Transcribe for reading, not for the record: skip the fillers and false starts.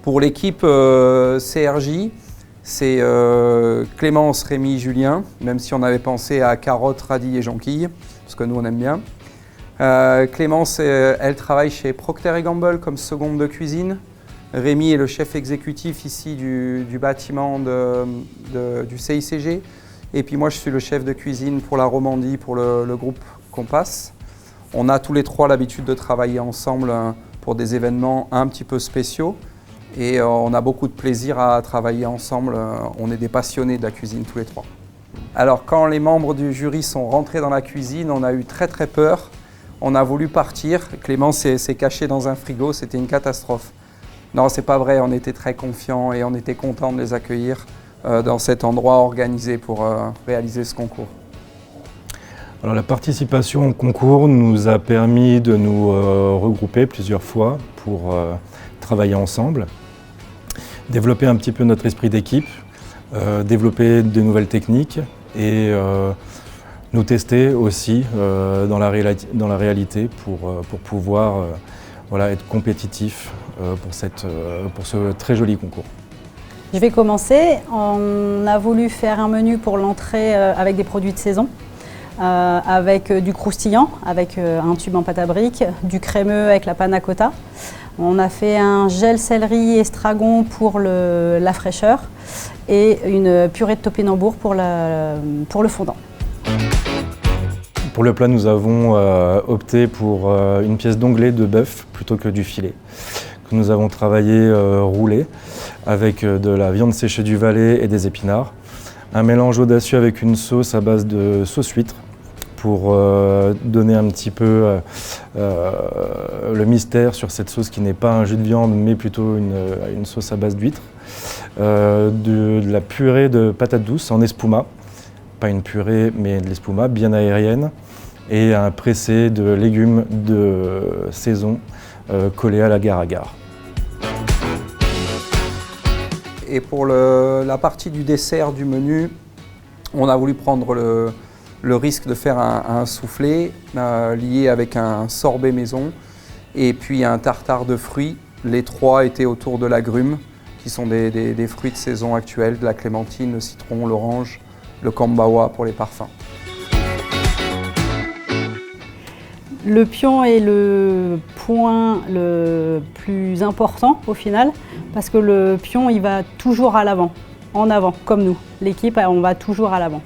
Pour l'équipe CRJ, c'est Clémence, Rémi, Julien, même si on avait pensé à carottes, radis et jonquilles, parce que nous on aime bien. Clémence, elle travaille chez Procter & Gamble comme seconde de cuisine. Rémi est le chef exécutif ici du bâtiment du CICG. Et puis moi, je suis le chef de cuisine pour la Romandie, pour le groupe Compass. On a tous les trois l'habitude de travailler ensemble pour des événements un petit peu spéciaux. Et on a beaucoup de plaisir à travailler ensemble. On est des passionnés de la cuisine tous les trois. Alors quand les membres du jury sont rentrés dans la cuisine, on a eu très très peur. On a voulu partir. Clément s'est caché dans un frigo, c'était une catastrophe. Non, c'est pas vrai, on était très confiants et on était contents de les accueillir dans cet endroit organisé pour réaliser ce concours. Alors, la participation au concours nous a permis de nous regrouper plusieurs fois pour travailler ensemble, développer un petit peu notre esprit d'équipe, développer de nouvelles techniques et nous tester aussi dans la réalité pour pouvoir être compétitif pour ce très joli concours. Je vais commencer. On a voulu faire un menu pour l'entrée avec des produits de saison, avec du croustillant, avec un tube en pâte à briques, du crémeux avec la panna cotta. On a fait un gel céleri estragon pour la fraîcheur et une purée de topinambour pour le fondant. Pour le plat, nous avons opté pour une pièce d'onglet de bœuf plutôt que du filet, que nous avons travaillé roulé avec de la viande séchée du Valais et des épinards. Un mélange audacieux avec une sauce à base de sauce huître pour donner un petit peu le mystère sur cette sauce qui n'est pas un jus de viande mais plutôt une sauce à base d'huître. De la purée de patates douces en espuma, pas une purée mais de l'espuma bien aérienne, et un pressé de légumes de saison collé à l'agar-agar. Et pour la partie du dessert du menu, on a voulu prendre le risque de faire un soufflé lié avec un sorbet maison et puis un tartare de fruits. Les trois étaient autour de l'agrumes, qui sont des fruits de saison actuels, de la clémentine, le citron, l'orange, le kambawa pour les parfums. Le pion est le point le plus important au final, parce que le pion il va toujours à l'avant, en avant, comme nous. L'équipe, on va toujours à l'avant.